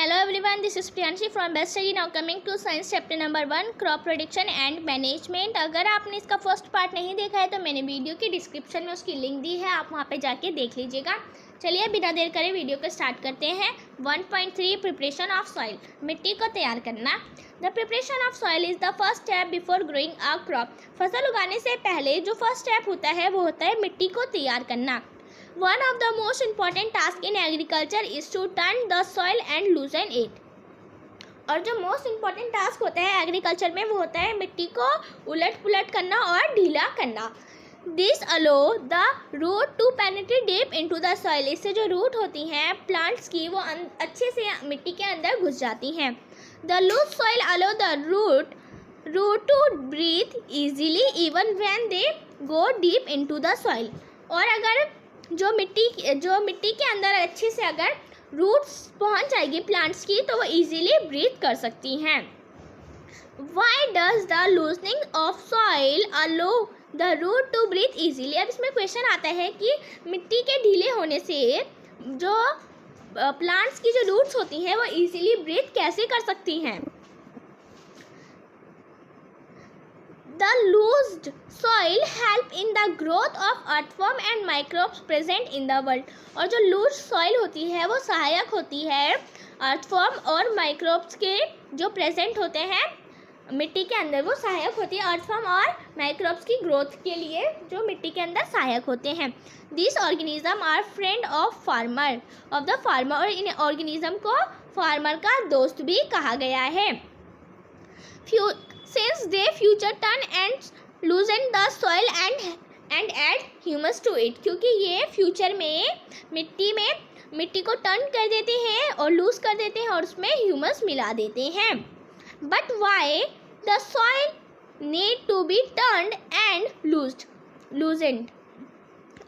Hello everyone, this is Priyanshi from Best Study. Now coming to science chapter number 1 crop prediction and management. अगर आपने इसका first part नहीं देखा है तो मैंने वीडियो की डिस्क्रिप्शन में उसकी लिंक दी है, आप वहाँ पे जाके देख लीजिएगा। चलिए बिना देर करे वीडियो को स्टार्ट करते हैं। 1.3 प्रिपरेशन ऑफ सॉइल, मिट्टी को तैयार करना। The preparation of soil is the first step before growing a crop. फसल उगाने से पहले जो फर्स्ट स्टेप होता है वो होता है मिट्टी को तैयार करना। One of the most important tasks in agriculture is to turn the soil and loosen it. और जो मोस्ट इम्पॉर्टेंट टास्क होता है एग्रीकल्चर में वो होता है मिट्टी को उलट पुलट करना और ढीला करना। This allow the root to penetrate deep into the soil. इससे जो रूट होती हैं प्लांट्स की वो अच्छे से मिट्टी के अंदर घुस जाती हैं। The loose soil allow the root to breathe easily even when they go deep into the soil. और अगर जो मिट्टी के अंदर अच्छे से अगर रूट्स पहुंच जाएगी प्लांट्स की तो वो इजीली ब्रीथ कर सकती हैं। Why does the loosening of soil allow the root to breathe easily. अब इसमें क्वेश्चन आता है कि मिट्टी के ढीले होने से जो प्लांट्स की जो रूट्स होती हैं वो इजीली ब्रीथ कैसे कर सकती हैं। The loosed soil help in the growth of earthworm and microbes present in the world। और जो लूज सॉइल होती है वो सहायक होती है अर्थवर्म और माइक्रोब्स के जो प्रेजेंट होते हैं मिट्टी के अंदर, वो सहायक होती है अर्थवर्म और माइक्रोब्स की ग्रोथ के लिए जो मिट्टी के अंदर सहायक होते हैं। This organism are friend of the farmer. और इन ऑर्गेनिज्म को फार्मर का दोस्त भी कहा गया है। Since they future turn and loosen the soil and add humus to it। क्योंकि ये फ्यूचर में मिट्टी को टर्न कर देते हैं और लूज कर देते हैं और उसमें ह्यूमस मिला देते हैं। But why the soil need to be turned and loosened.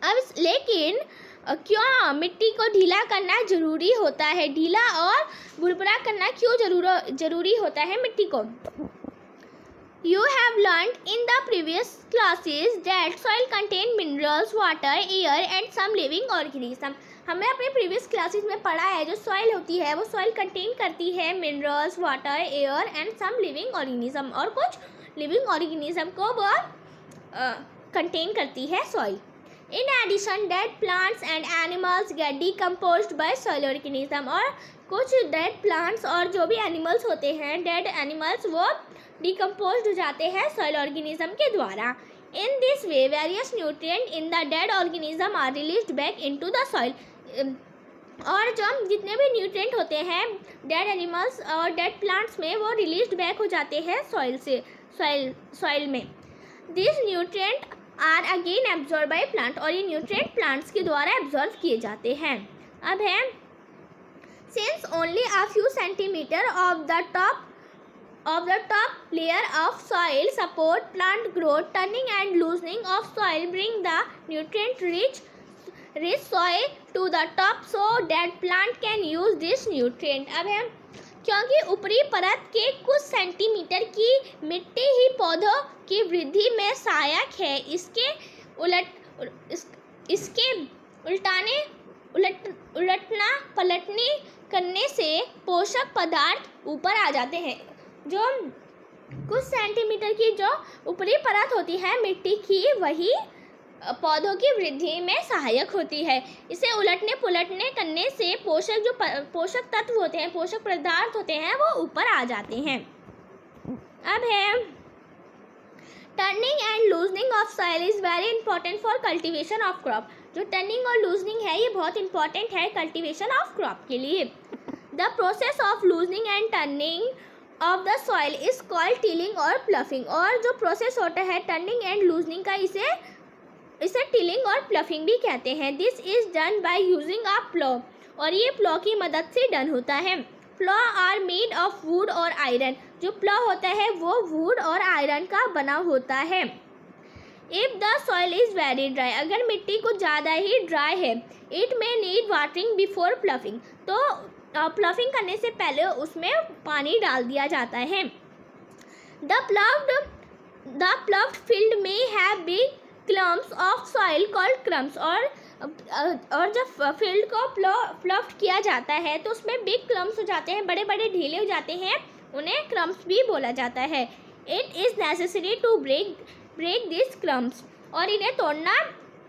अब लेकिन क्यों मिट्टी को ढीला करना ज़रूरी होता है, ढीला और बुरबुरा करना क्यों ज़रूरी होता है मिट्टी को। You have learned in the previous classes that soil contain minerals, water, air and some living organism। हमने अपने प्रीवियस क्लासेस में पढ़ा है जो सॉइल होती है वो सॉइल कंटेन करती है minerals, water, air and some living organism. और कुछ लिविंग ऑर्गेनिज्म को वो कंटेन करती है soil. In addition dead plants and animals get decomposed by soil organism. और कुछ डेड प्लांट्स और जो भी एनिमल्स होते हैं डेड एनिमल्स वो डिकम्पोज हो जाते हैं सॉइल ऑर्गेनिज्म के द्वारा। In this way various nutrient in the dead organism are released back into the soil. और जो जितने भी न्यूट्रिएंट होते हैं डेड एनिमल्स और डेड प्लांट्स में वो रिलीज्ड बैक हो जाते हैं सॉइल में। This nutrient are again absorb by plant. और ये न्यूट्रिएंट प्लांट्स के द्वारा एब्जॉर्ब किए जाते हैं। अब है since only a few centimetre of the top layer of soil support plant growth, turning and loosening of soil bring the nutrient rich soil to the top so that plant can use this nutrient। अब है क्योंकि ऊपरी परत के कुछ centimetre की मिट्टी ही पौधों की वृद्धि में सहायक है। इसके उलटना पलटने करने से पोषक पदार्थ ऊपर आ जाते हैं। जो कुछ सेंटीमीटर की जो ऊपरी परत होती है मिट्टी की वही पौधों की वृद्धि में सहायक होती है। इसे उलटने पुलटने करने से पोषक तत्व होते हैं, पोषक पदार्थ होते हैं वो ऊपर आ जाते हैं। अब है turning and loosening of soil is very important for cultivation of crop. जो टर्निंग और लूजनिंग है ये बहुत इंपॉर्टेंट है कल्टीवेशन ऑफ क्रॉप के लिए। The process of loosening and turning of the soil is called tilling और प्लफिंग। और जो प्रोसेस होता है टर्निंग एंड लूजनिंग का इसे टिलिंग और प्लफिंग भी कहते हैं। This is done by using a plough. और ये प्लो की मदद से डन होता है। Plough are made of wood और आयरन। जो प्लो होता है वो वुड और आयरन का बना होता है। If the soil is very dry. अगर मिट्टी को ज़्यादा ही ड्राई है it may need watering before ploughing. तो प्लफिंग करने से पहले उसमें पानी डाल दिया जाता है। द प्लव्ड फील्ड में have big clumps of soil called crumbs. और और जब फील्ड को प्लॉफ्ट किया जाता है तो उसमें बिग क्लम्स हो जाते हैं, बड़े बड़े ढीले हो जाते हैं, उन्हें क्रम्स भी बोला जाता है। It is necessary to break this crumbs, और इन्हें तोड़ना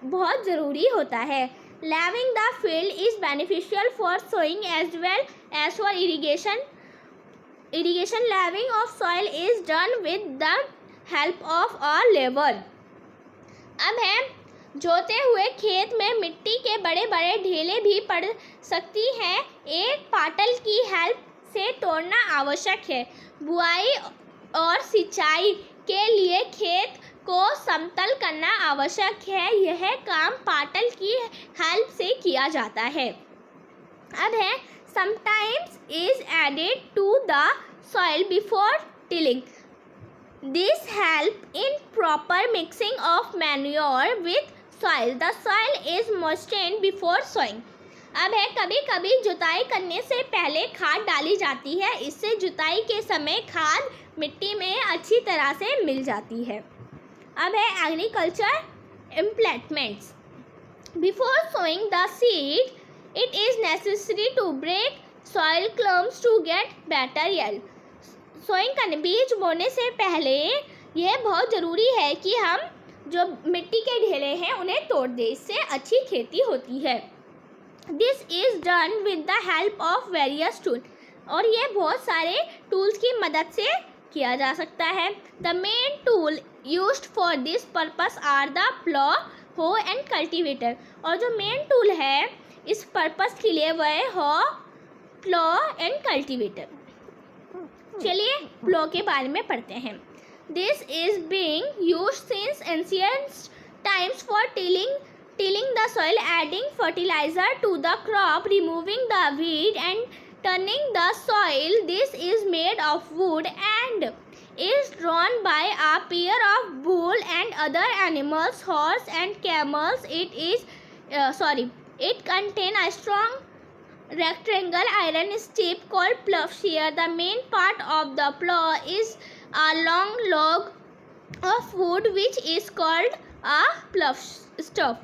बहुत ज़रूरी होता है। Levelling the field is beneficial for sowing as well as for irrigation. Levelling of soil is done with the help of a लेबर। अब है, जोते हुए खेत में मिट्टी के बड़े बड़े ढेले भी पड़ सकती हैं, एक पाटल की हेल्प से तोड़ना आवश्यक है। बुआई और सिंचाई के लिए खेत को समतल करना आवश्यक है, यह काम पाटल की हेल्प से किया जाता है। अब है, sometimes is added to the soil before tilling. This help in proper mixing of manure with soil. The soil is moistened before sowing. अब है, कभी कभी जुताई करने से पहले खाद डाली जाती है, इससे जुताई के समय खाद मिट्टी में अच्छी तरह से मिल जाती है। अब है, agriculture implements. Before sowing the seed it is necessary to break soil clumps to get better yield. Sowing करने, बीज बोने से पहले यह बहुत ज़रूरी है कि हम जो मिट्टी के ढेले हैं उन्हें तोड़ दें, इससे अच्छी खेती होती है। This is done with the help of various tool, और ये बहुत सारे टूल्स की मदद से किया जा सकता है। The main tool used for this purpose are the plough, hoe and cultivator. और जो मेन टूल है इस पर्पस के लिए वह है हो, प्लॉ एंड कल्टीवेटर। चलिए प्लॉ के बारे में पढ़ते हैं। This is being used since ancient times for tilling the soil, adding fertiliser to the crop, removing the weed and turning the soil. This is made of wood and is drawn by a pair of bull and other animals, horse and camels. It contains a strong rectangle iron strip called ploughshare. The main part of the plough is a long log of wood which is called a plough staff.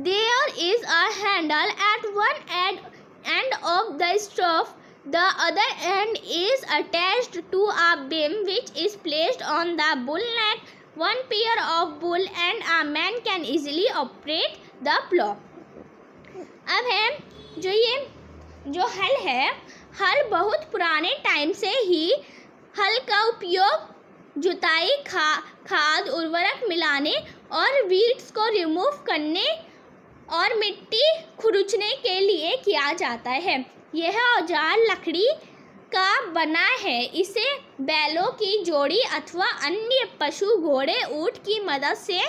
There is a handle at one end of the staff. The other end is attached to a beam which is placed on the bull neck. One pair of bull and a man can easily operate the plough. अब है, जो हल है, हल बहुत पुराने time से ही हल का उपयोग जुताई, खाद, उर्वरक मिलाने और वीड्स को रिमूव करने और मिट्टी खुरचने के लिए किया जाता है। यह औजार लकड़ी का बना है, इसे बैलों की जोड़ी अथवा अन्य पशु, घोड़े, ऊंट की मदद से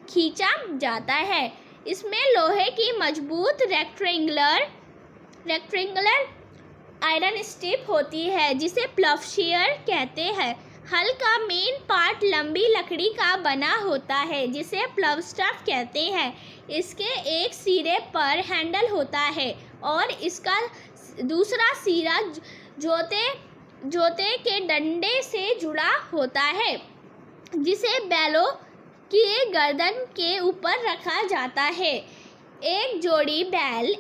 खींचा जाता है। इसमें लोहे की मजबूत रेक्टेंगुलर आयरन स्ट्रिप होती है जिसे प्लाउशीयर कहते हैं। हल का मेन पार्ट लंबी लकड़ी का बना होता है जिसे प्लाउ स्टाफ कहते हैं। इसके एक सिरे पर हैंडल होता है और इसका दूसरा सिरा जोते के डंडे से जुड़ा होता है जिसे बैलों की गर्दन के ऊपर रखा जाता है। एक जोड़ी बैल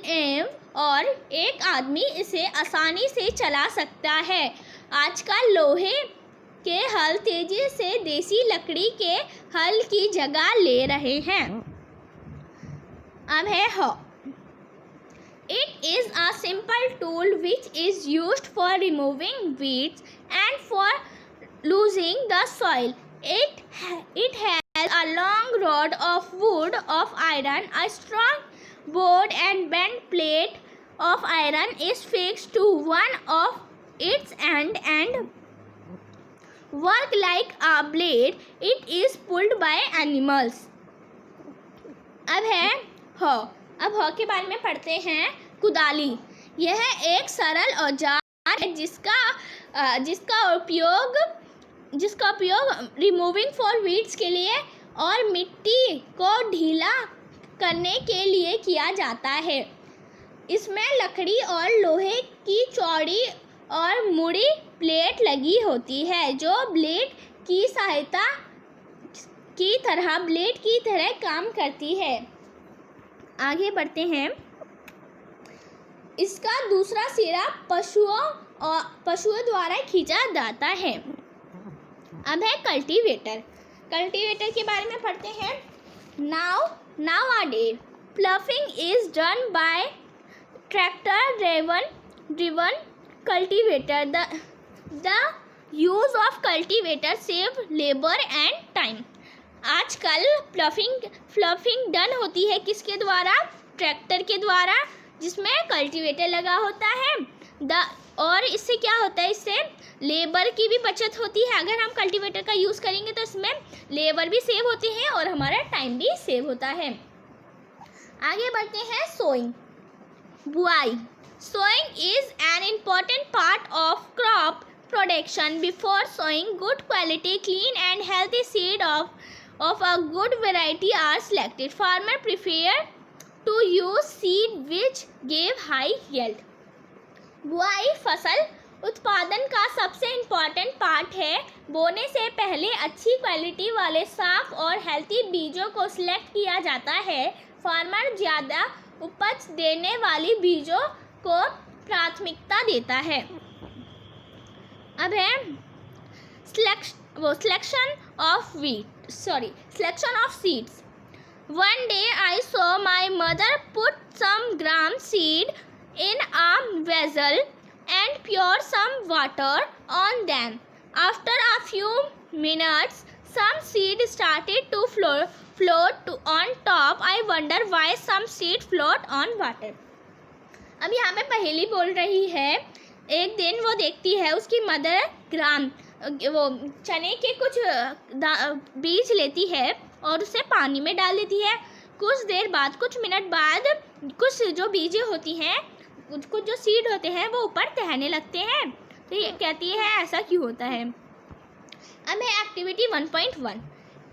और एक आदमी इसे आसानी से चला सकता है। आजकल लोहे के हल तेजी से देसी लकड़ी के हल की जगह ले रहे हैं। अब है हॉ। It is a simple tool which is used for removing weeds and for loosening the soil. It has a long rod of wood of iron. A strong board and bent plate of iron is fixed to one of its end and work like a blade. It is pulled by animals. अब है हॉ। अब हॉ के बारे में पढ़ते हैं। कुदाली, यह एक सरल औजार है जिसका उपयोग रिमूविंग फॉर वीड्स के लिए और मिट्टी को ढीला करने के लिए किया जाता है। इसमें लकड़ी और लोहे की चौड़ी और मुड़ी प्लेट लगी होती है जो ब्लेड की तरह काम करती है। आगे बढ़ते हैं। इसका दूसरा सिरा पशुओं द्वारा खींचा जाता है। अब है कल्टीवेटर। कल्टीवेटर के बारे में पढ़ते हैं। Nowadays ploughing is done by tractor driven cultivator. The use of cultivator save labor and time. आजकल प्लॉफिंग डन होती है किसके द्वारा? ट्रैक्टर के द्वारा, जिसमें कल्टीवेटर लगा होता है। और इससे क्या होता है? इससे लेबर की भी बचत होती है। अगर हम कल्टीवेटर का यूज़ करेंगे तो इसमें लेबर भी सेव होती है और हमारा टाइम भी सेव होता है। आगे बढ़ते हैं। सोइंग, बुआई। Sowing is an important part of crop production. Before sowing, good quality, clean and healthy seed of a good variety are selected. Farmer prefer to use seed which give high yield. बुआई फसल उत्पादन का सबसे important part है। बोने से पहले अच्छी क्वालिटी वाले साफ और हेल्थी बीजों को सिलेक्ट किया जाता है। फार्मर ज़्यादा उपज देने वाली बीजों को प्राथमिकता देता है। अब है selection of seeds. One day I saw my mother put some gram seed in a vessel and pour some water on them. After a few minutes, some seed started to float on top. I wonder why some seed float on water. अब यहाँ पे पहेली बोल रही है। एक दिन वो देखती है उसकी मदर वो चने के कुछ बीज लेती है और उसे पानी में डाल देती है। कुछ देर बाद, कुछ मिनट बाद, कुछ जो बीजें होती हैं, कुछ जो सीड होते हैं वो ऊपर तैरने लगते हैं। तो ये कहती है ऐसा क्यों होता है। अब है activity 1.1।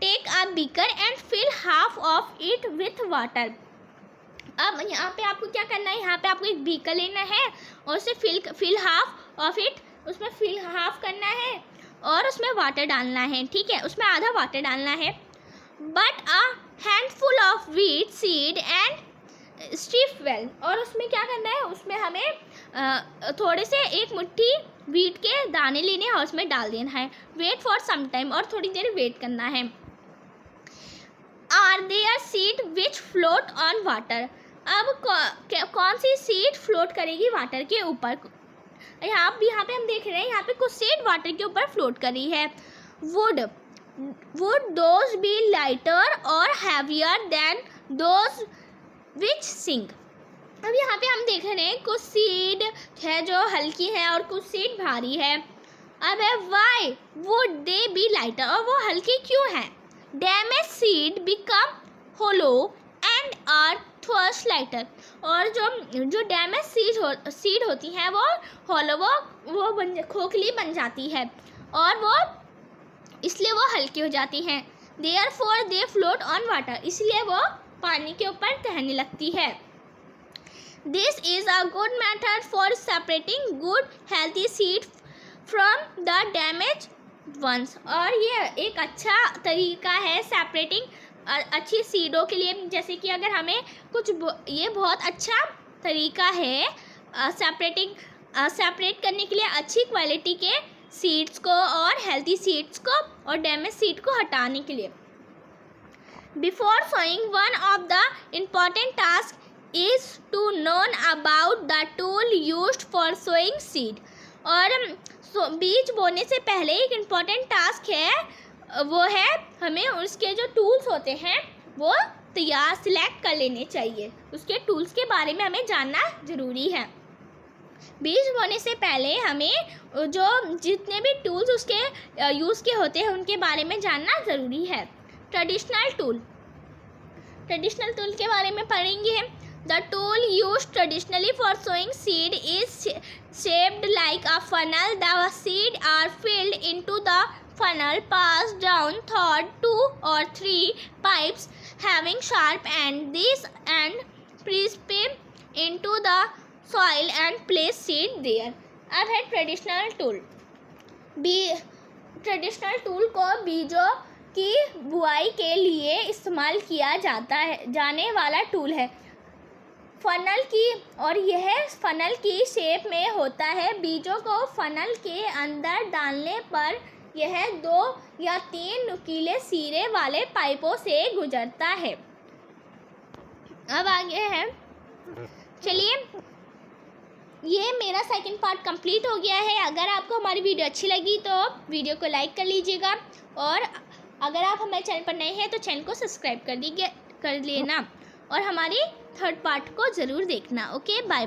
Take a beaker and fill half of it with water. अब यहाँ पे आपको क्या करना है? यहाँ पे आपको एक बीकर लेना है और उसे फिल हाफ ऑफ इट, उसमें फिल हाफ करना है और उसमें वाटर डालना है। ठीक है, उसमें आधा वाटर डालना है। But a handful of wheat seed and stiff well. और उसमें क्या करना है? उसमें हमें थोड़े से एक मुट्ठी व्हीट के दाने लेने हैं और उसमें डाल देना है। वेट फॉर सम टाइम, और थोड़ी देर वेट करना है। Are there seed which float on water. अब कौन सी सीड फ्लोट करेगी वाटर के ऊपर? यहाँ पे हम देख रहे हैं, यहाँ पे कुछ सीड वाटर के ऊपर फ्लोट कर रही है। Would those be lighter or heavier than those which sink? अब यहाँ पे हम देख रहे हैं कुछ सीड है जो हल्की है और कुछ सीड भारी है। अब है why would they be lighter, और वो हल्की क्यों है? Damaged seed become hollow and are thus lighter। और जो डैमेज सीड होती हैं वो hollow, वो खोखली बन जाती है और वो इसलिए वो हल्की हो जाती हैं। Therefore they float on water, इसलिए वो पानी के ऊपर तैरने लगती है। This is a good method for separating good healthy seed from the damaged ones। और ये एक अच्छा तरीका है सेपरेटिंग अच्छी सीडों के लिए। जैसे कि अगर हमें ये बहुत अच्छा तरीका है सेपरेट करने के लिए अच्छी क्वालिटी के सीड्स को और हेल्थी सीड्स को और डैमेज सीड को हटाने के लिए। Before sowing, one of the important task is to known about the tool used for sowing seed. और बीज बोने से पहले एक इम्पॉर्टेंट टास्क है, वो है हमें उसके जो टूल्स होते हैं वो सिलेक्ट कर लेने चाहिए। उसके टूल्स के बारे में हमें जानना ज़रूरी है। बीज बोने से पहले हमें जो जितने भी टूल्स उसके यूज़ के होते हैं उनके बारे में जानना ज़रूरी है। ट्रेडिशनल टूल के बारे में पढ़ेंगे। The tool use traditionally for sowing seed is shaped like a funnel. The seed are filled into the funnel, passed down through 2 or 3 pipes having sharp ends. These ends press into the soil and place seed there. अब है traditional tool को बीजों की बुआई के लिए इस्तेमाल किया जाने वाला टूल है। फनल की, और यह फनल की शेप में होता है। बीजों को फनल के अंदर डालने पर यह 2 या 3 नुकीले सिरे वाले पाइपों से गुजरता है। अब आगे है, चलिए ये मेरा सेकंड पार्ट कंप्लीट हो गया है। अगर आपको हमारी वीडियो अच्छी लगी तो वीडियो को लाइक कर लीजिएगा, और अगर आप हमारे चैनल पर नए हैं तो चैनल को सब्सक्राइब कर लेना, और हमारी थर्ड पार्ट को ज़रूर देखना। Okay, bye bye.